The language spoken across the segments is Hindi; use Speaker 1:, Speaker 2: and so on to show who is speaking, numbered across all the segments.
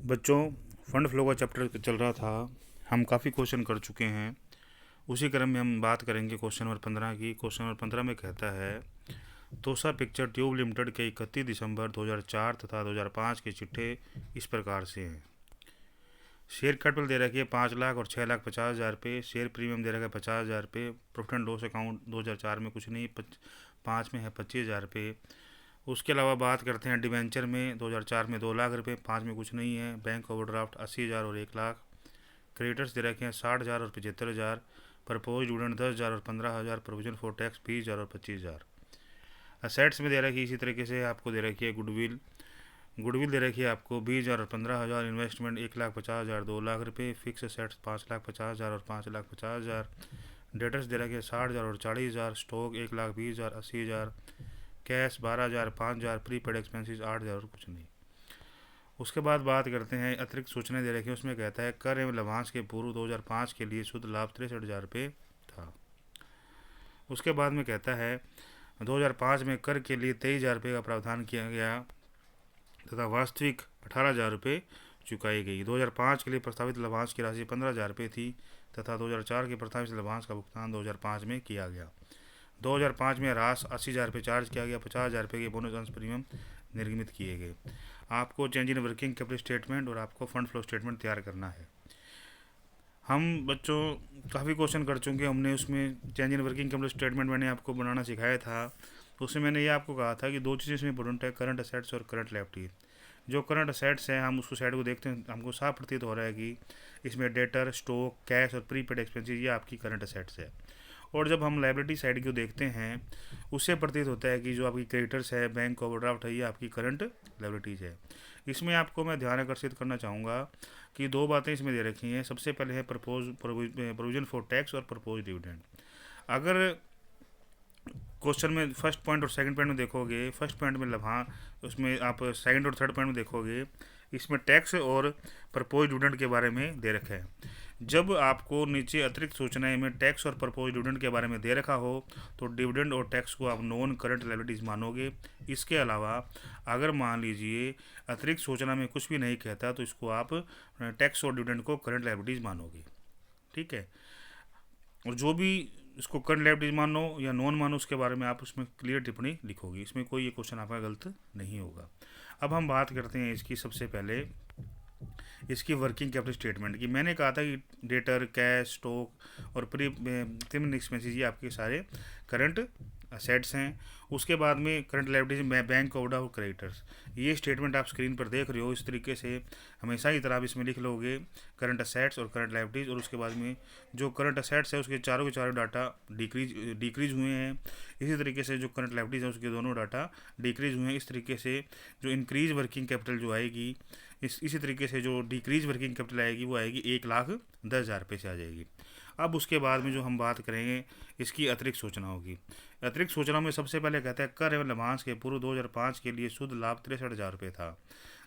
Speaker 1: बच्चों, फंड फ्लो का चैप्टर चल रहा था। हम काफ़ी क्वेश्चन कर चुके हैं। उसी क्रम में हम बात करेंगे क्वेश्चन नंबर 15 की। क्वेश्चन नंबर 15 में कहता है, तोसा पिक्चर ट्यूब लिमिटेड के 31 दिसंबर 2004 तथा 2005 के चिट्ठे इस प्रकार से हैं। शेयर कैपिटल दे रखी है 5 लाख और 6,50,000 रुपये। शेयर प्रीमियम दे रखा है 50,000 रुपये। प्रॉफिट एंड लॉस अकाउंट 2004 में कुछ नहीं, 5 में है 25,000 रुपये। उसके अलावा बात करते हैं डिवेंचर में 2004 में 2 लाख रुपये, 5 में कुछ नहीं है। बैंक ओवरड्राफ्ट 80,000 और 1 लाख। क्रेडिटर्स दे रखे हैं 60,000 और 75,000। प्रपोज डिविडेंड 10,000 और 15,000। प्रोविजन फॉर टैक्स 20,000 और 25,000। असेट्स में दे रखी इसी तरीके से आपको दे रखी है गुडविल दे रखी है आपको 20,000 और 15,000। इन्वेस्टमेंट 1,50,000 2 लाख रुपये। फिक्स असेट्स 5,50,000 और 5,50,000। डेटर्स दे रखे हैं 60,000 और 40,000। स्टॉक 1,20,000 80,000। कैश 12,000 5,000। प्रीपेड एक्सपेंसेस 8,000 और कुछ नहीं। उसके बाद बात करते हैं अतिरिक्त सूचनाएं दे रखी है। उसमें कहता है कर एवं लाभांश के पूर्व 2005 के लिए शुद्ध लाभ 63,000 रुपये था। उसके बाद में कहता है 2005 में कर के लिए 23,000 रुपये का प्रावधान किया गया तथा वास्तविक 18,000 रुपये चुकाई गई। 2005 के लिए प्रस्तावित लाभांश की राशि 15,000 रुपये थी तथा 2004 के प्रस्तावित लाभांश का भुगतान 2005 में किया गया। 2005 में राशि 80,000 रुपये चार्ज किया गया। 50,000 रुपये के बोनस अंश प्रीमियम निर्गमित किए गए। आपको change in working capital statement और आपको फंड फ्लो स्टेटमेंट तैयार करना है। हम बच्चों काफ़ी क्वेश्चन कर चुके हैं। हमने उसमें change in working capital statement मैंने आपको बनाना सिखाया था। तो उसमें मैंने ये आपको कहा था कि दो चीज़ें इसमें इंपॉर्टेंट है, करंट असेट्स और करंट लायबिलिटी। जो करंट असेट्स है हम उसको साइड को देखते हैं, हमको साफ प्रतीत हो रहा है कि इसमें डेटर, स्टॉक, कैश और प्रीपेड एक्सपेंसेस ये आपकी करंट असेट्स है। और जब हम लायबिलिटी साइड को देखते हैं उससे प्रतीत होता है कि जो आपकी क्रेडिटर्स है, बैंक ओवरड्राफ्ट है, ये आपकी करंट लायबिलिटीज़ है। इसमें आपको मैं ध्यान आकर्षित करना चाहूँगा कि दो बातें इसमें दे रखी हैं। सबसे पहले है प्रोविजन फॉर टैक्स और प्रपोज डिविडेंड। अगर क्वेश्चन में फर्स्ट पॉइंट और सेकंड पॉइंट में देखोगे, फर्स्ट पॉइंट में उसमें आप सेकंड और थर्ड पॉइंट में देखोगे, इसमें टैक्स और प्रपोज डिविडेंड के बारे में दे रखा है। जब आपको नीचे अतिरिक्त सूचनाएं में टैक्स और प्रपोज डिविडेंड के बारे में दे रखा हो तो डिविडेंड और टैक्स को आप नॉन करंट लायबिलिटीज मानोगे। इसके अलावा अगर मान लीजिए अतिरिक्त सूचना में कुछ भी नहीं कहता तो इसको आप टैक्स और डिविडेंड को करंट लायबिलिटीज मानोगे। ठीक है। और जो भी इसको करंट लायबिलिटीज मानो या नॉन मानो उसके बारे में आप उसमें क्लियर टिप्पणी लिखोगे। इसमें कोई ये क्वेश्चन आपका गलत नहीं होगा। अब हम बात करते हैं इसकी सबसे पहले इसकी वर्किंग कैपिटल स्टेटमेंट की। मैंने कहा था कि डेटर, कैश, स्टॉक और प्रीमियम एक्सपेंसेस ये आपके सारे करंट असेट्स हैं। उसके बाद में करंट लायबिलिटीज में बैंक ओवरड्राफ्ट और क्रेडिटर्स, ये स्टेटमेंट आप स्क्रीन पर देख रहे हो। इस तरीके से हमेशा की तरह आप इसमें लिख लोगे करंट असेट्स और करंट लायबिलिटीज। और उसके बाद में जो करंट असेट्स है उसके चारों के चारों डाटा डिक्रीज हुए हैं। इसी तरीके से जो करंट लायबिलिटीज है उसके दोनों डाटा डिक्रीज हुए हैं। इस तरीके से जो इंक्रीज वर्किंग कैपिटल जो आएगी, इसी तरीके से जो डिक्रीज वर्किंग कैपिटल आएगी वो आएगी 1,10,000 रुपये से आ जाएगी। अब उसके बाद में जो हम बात करेंगे इसकी अतिरिक्त सूचनाओं की। अतिरिक्त सूचनाओं में सबसे पहले कहता है कर एवं लाभांश के पूर्व 2005 के लिए शुद्ध लाभ 63,000 रुपये था।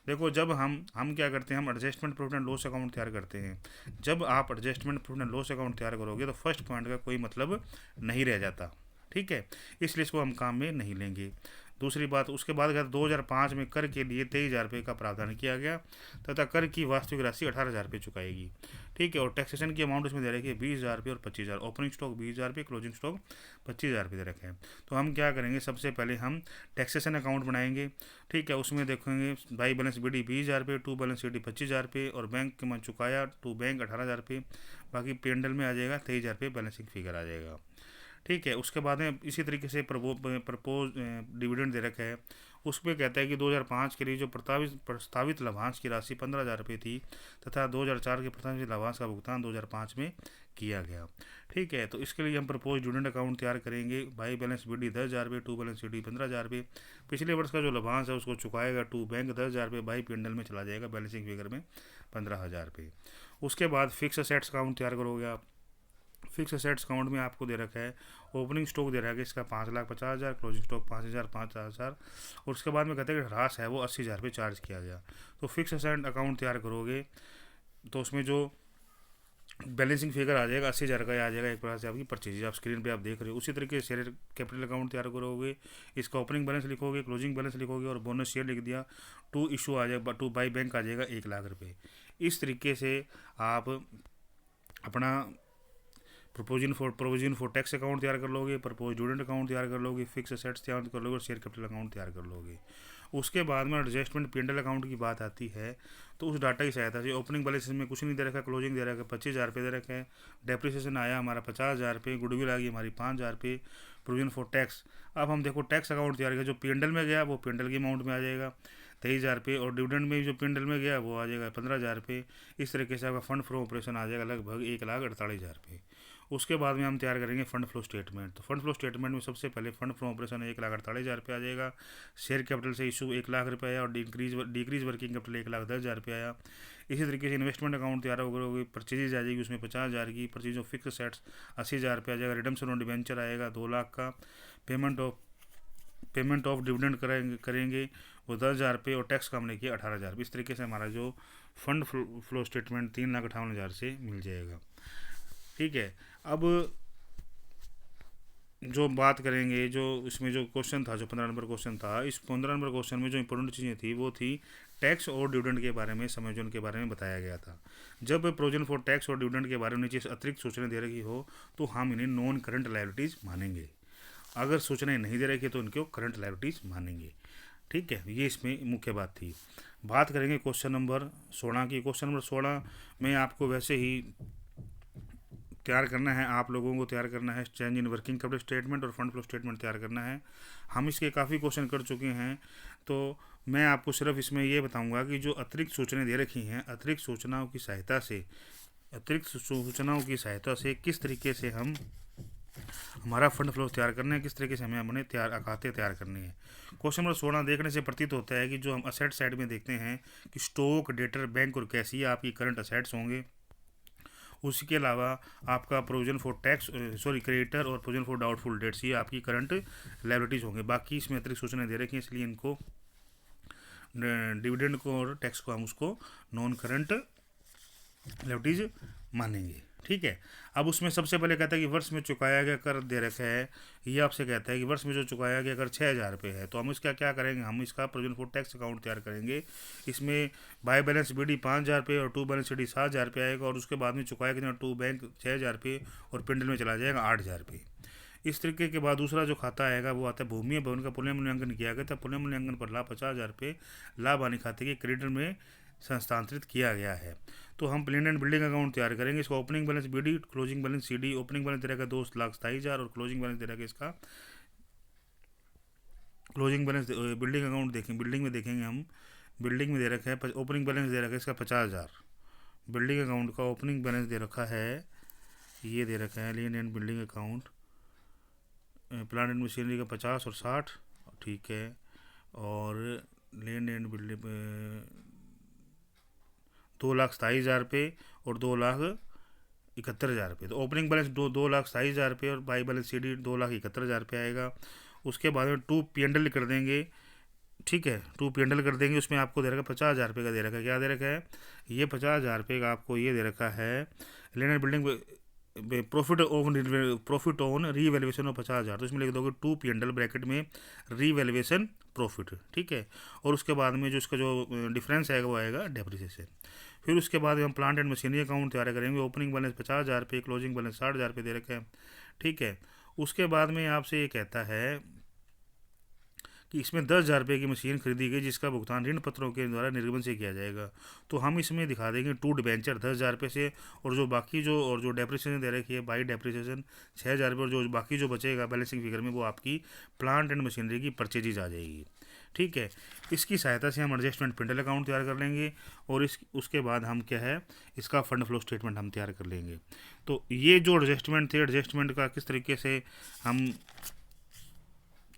Speaker 1: देखो, जब हम क्या करते हैं, हम adjustment profit and loss account तैयार करते हैं। जब आप adjustment profit and loss account तैयार करोगे तो फर्स्ट पॉइंट का कोई मतलब नहीं रह जाता। ठीक है, इसलिए इसको हम काम में नहीं लेंगे। दूसरी बात, उसके बाद 2005 में कर के लिए 23,000 रुपये का प्रावधान किया गया तथा कर की वास्तविक राशि 18,000 रुपये चुकाएगी। ठीक है। और टैक्सेशन की अमाउंट इसमें दे रखी है 20,000 रुपये और 25,000। ओपनिंग स्टॉक 20,000 रुपये, क्लोजिंग स्टॉक 25,000 रुपये दे रखे हैं। तो हम क्या करेंगे, सबसे पहले हम टैक्सेशन अकाउंट बनाएंगे। ठीक है। उसमें देखेंगे बाई बैलेंस बीडी 20,000 रुपये, टू बैलेंस सीडी 25,000 रुपये और बैंक के मन चुकाया टू बैंक 18,000 रुपये। बाकी पेंडल में आ जाएगा 23,000 रुपये बैलेंसिंग फिगर आ जाएगा। ठीक है। उसके बाद में इसी तरीके से प्रपोज डिविडेंड दे रखा है। उसमें कहता है कि 2005 के लिए जो प्रस्तावित लाभांश की राशि 15,000 रुपये थी तथा 2004 के प्रस्तावित लाभांश का भुगतान 2005 में किया गया। ठीक है। तो इसके लिए हम प्रपोज डिविडेंड अकाउंट तैयार करेंगे। बाई बैलेंस बीडी 10,000 रुपये, टू बैलेंस सीडी 15,000 रुपये। पिछले वर्ष का जो लाभांश है उसको चुकाएगा टू बैंक 10,000 रुपये, बाई पेंडल में चला जाएगा बैलेंसिंग फिगर में 15,000 रुपये। उसके बाद फिक्स असेट्स अकाउंट तैयार करोगे आप। फिक्स असेट्स अकाउंट में आपको दे रखा है ओपनिंग स्टॉक दे रखा है इसका 5,50,000, क्लोजिंग स्टॉक 5,000 5,000। और उसके बाद में कहते हैं कि ह्रास है वो 80,000 रुपये चार्ज किया गया। तो फिक्स असेट अकाउंट तैयार करोगे तो उसमें जो बैलेंसिंग फिगर आ जाएगा 80,000 का, आ जाएगा एक प्रकार से आपकी परचेज, आप स्क्रीन पे आप देख रहे हो। उसी तरीके से शेयर कैपिटल अकाउंट तैयार करोगे, इसका ओपनिंग बैलेंस लिखोगे, क्लोजिंग बैलेंस लिखोगे और बोनस शेयर लिख दिया। टू इशू आ जाएगा, टू बाई बैंक आ जाएगा 1,00,000 रुपये। इस तरीके से आप अपना प्रोविजन फॉर टैक्स अकाउंट तैयार कर लोगे, प्रपोज डिविडेंड अकाउंट तैयार कर लोगे, फिक्स एसेट्स तैयार कर लोगे और शेयर कैपिटल अकाउंट तैयार कर लोगे। उसके बाद में एडजस्टमेंट पी&एल अकाउंट की बात आती है, तो उस डाटा की सहायता से ओपनिंग बैलेंस में कुछ नहीं दे रखा, क्लोजिंग दे रखा है 25,000 रुपये दे रखा है, डेप्रिसिएशन आया हमारा 50,000 रुपये, गुडविल आ गई हमारी 5,000 रुपये, प्रोविजन फॉर टैक्स। अब हम देखो टैक्स अकाउंट तैयार किया, जो पी&एल में गया वो पी&एल की अमाउंट में आ जाएगा 23,000 रुपये, और डिविडेंड में जो पी&एल में गया वो आ जाएगा 15,000 रुपये। इस तरीके से आपका फंड फ्लो ऑपरेशन आ जाएगा लगभग 1,48,000 रुपये। उसके बाद में हम तैयार करेंगे फंड फ्लो स्टेटमेंट। तो फंड फ्लो स्टेटमेंट में सबसे पहले फंड फ्लो ऑपरेशन 1,48,000 रुपये आ जाएगा, शेयर कैपिटल से इशू 1,00,000 रुपये आया और डिक्रीज वर्किंग कैपिटल 1,10,000 रुपये आया। इसी तरीके से इन्वेस्टमेंट अकाउंट तैयार होगी, परचेजेज आ जाएगी उसमें 50,000 की, परचेज ऑफ फिक्स सेट्स 80,000 रुपये आ जाएगा, रिडम्पशन ऑन डिवेंचर आएगा 2,00,000 का, पेमेंट ऑफ डिविडेंड करेंगे वो 10,000 रुपये और टैक्स का हमने किया 18,000। इस तरीके से हमारा जो फंड फ्लो स्टेटमेंट 3,58,000 से मिल जाएगा। ठीक है, अब जो बात करेंगे, जो इसमें जो क्वेश्चन था, जो 15 नंबर क्वेश्चन था, इस 15 नंबर क्वेश्चन में जो इंपॉर्टेंट चीज़ें थी वो थी टैक्स और डिविडेंड के बारे में, समझोन के बारे में बताया गया था। जब प्रोविजन फॉर टैक्स और डिविडेंड के बारे में नीचे अतिरिक्त सूचनाएं दे रखी हो तो हम इन्हें नॉन करंट लायबिलिटीज़ मानेंगे, अगर सूचनाएं नहीं दे रखी तो इनको करंट लायबिलिटीज़ मानेंगे। ठीक है, ये इसमें मुख्य बात थी। बात करेंगे क्वेश्चन नंबर 16 की। क्वेश्चन नंबर 16 में आपको वैसे ही तैयार करना है, आप लोगों को तैयार करना है change in working capital statement और फंड फ्लो स्टेटमेंट तैयार करना है। हम इसके काफ़ी क्वेश्चन कर चुके हैं, तो मैं आपको सिर्फ इसमें ये बताऊंगा कि जो अतिरिक्त सूचनाएं दे रखी हैं, अतिरिक्त सूचनाओं की सहायता से किस तरीके से हम हमारा फंड फ्लो तैयार करना है, किस तरीके से हमें अपने खाते तैयार करने हैं। क्वेश्चन नंबर 16 देखने से प्रतीत होता है कि जो हम असेट साइड में देखते हैं कि स्टॉक, डेटर, बैंक और कैश ये आपकी करंट असेट्स होंगे। उसके अलावा आपका प्रोविजन फॉर टैक्स क्रेडिटर और प्रोविजन फॉर डाउटफुल डेट्स ये आपकी करंट लायबिलिटीज़ होंगे। बाकी इसमें अतिरिक्त सूचनाएं दे रखी हैं, इसलिए इनको डिविडेंड को और टैक्स को हम उसको नॉन करंट लायबिलिटीज़ मानेंगे। ठीक है, अब उसमें सबसे पहले कहता है कि वर्ष में चुकाया गया कर दे रखा है, ये आपसे कहता है कि वर्ष में जो चुकाया गया कर 6,000 रुपये है, तो हम इसका क्या करेंगे, हम इसका प्रोविजन फॉर टैक्स अकाउंट तैयार करेंगे। इसमें बाय बैलेंस बीडी 5,000 रुपये और टू बैलेंस सीडी 7,000 रुपये आएगा, और उसके बाद में चुकाया कितना, टू बैंक 6,000 रुपये और पिंडल में चला जाएगा 8,000 रुपये। इस तरीके के बाद दूसरा जो खाता आएगा वो आता है भूमि भवन का पुनर्मूल्यांकन किया गया था, पुनर्मूल्यांकन पर लाभ 50,000 रुपये लाभ हानि खाते के क्रेडिटर में स्थानांतरित किया गया है। तो हम प्लान एंड बिल्डिंग अकाउंट तैयार करेंगे। इसका opening balance BD, closing balance CD. Opening balance दे रहेगा 2,27,000 और क्लोजिंग बैलेंस दे रहेगा इसका क्लोजिंग बैलेंस बिल्डिंग अकाउंट देखें, बिल्डिंग में देखेंगे हम, बिल्डिंग में दे रखा है ओपनिंग बैलेंस दे रखा है इसका 50,000। बिल्डिंग अकाउंट का ओपनिंग बैलेंस दे रखा है, ये दे रखा है land and building account, plant and machinery का 50 और 60। ठीक है, और लैंड एंड बिल्डिंग 2,27,000 रुपये और 2,71,000 रुपये। तो ओपनिंग बैलेंस 2,27,000 रुपये और बाई बैलेंस सीडी 2,71,000 रुपये आएगा। उसके बाद में टू पी&एल कर देंगे। ठीक है, टू पी&एल कर देंगे, उसमें आपको दे रखा है 50,000 रुपये का दे रखा है। क्या दे रखा है, ये 50,000 रुपये का आपको ये दे रखा है land and building profit on revaluation of 50,000। तो इसमें लिख दोगे टू पी&एल ब्रैकेट में रीवैल्यूएशन प्रॉफिट। ठीक है, और उसके बाद में जो इसका जो डिफरेंस आएगा वो आएगा डेप्रिसिएशन। फिर उसके बाद हम प्लांट एंड मशीनरी अकाउंट तैयार करेंगे। ओपनिंग बैलेंस 50,000 रुपये, क्लोजिंग बैलेंस 60,000 रुपये दे रखा है। ठीक है, उसके बाद में आपसे ये कहता है कि इसमें 10,000 रुपये की मशीन खरीदी गई जिसका भुगतान ऋण पत्रों के द्वारा निर्गमन से किया जाएगा। तो हम इसमें दिखा देंगे टू डिबेंचर 10,000 रुपये से, और जो बाकी जो डेप्रिसिएशन दे रखी है बाई डेप्रिसिएशन 6,000 रुपये, और जो बाकी जो बचेगा बैलेंसिंग फिगर में वो आपकी प्लांट एंड मशीनरी की परचेजेज आ जाएगी। ठीक है, इसकी सहायता से हम एडजस्टमेंट पी&एल अकाउंट तैयार कर लेंगे, और उसके बाद हम क्या है इसका फंड फ्लो स्टेटमेंट हम तैयार कर लेंगे। तो ये जो एडजस्टमेंट थे, एडजस्टमेंट का किस तरीके से हम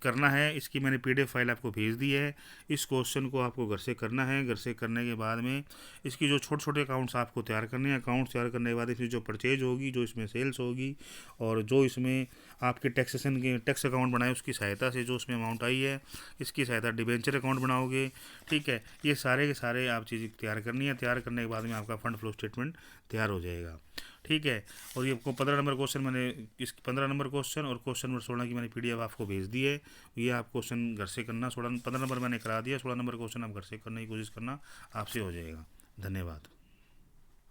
Speaker 1: करना है, इसकी मैंने PDF फाइल आपको भेज दी है। इस क्वेश्चन को आपको घर से करना है। घर से करने के बाद में इसकी जो छोटे छोटे अकाउंट्स आपको तैयार करने हैं, अकाउंट्स तैयार करने के बाद इसमें जो परचेज होगी, जो इसमें सेल्स होगी, और जो इसमें आपके टैक्सेशन के टैक्स अकाउंट बनाए उसकी सहायता से जो उसमें अमाउंट आई है, इसकी सहायता डिबेंचर अकाउंट बनाओगे। ठीक है, ये सारे के सारे आप चीज़ें तैयार करनी है। तैयार करने के बाद में आपका फंड फ्लो स्टेटमेंट तैयार हो जाएगा। ठीक है। और ये आपको 15 नंबर क्वेश्चन मैंने इस 15 नंबर क्वेश्चन और क्वेश्चन नंबर 16 की मैंने PDF आपको भेज दी है। ये आप क्वेश्चन घर से करना। 15 नंबर मैंने करा दिया, 16 नंबर क्वेश्चन आप घर से करने की कोशिश करना, आपसे हो जाएगा। धन्यवाद।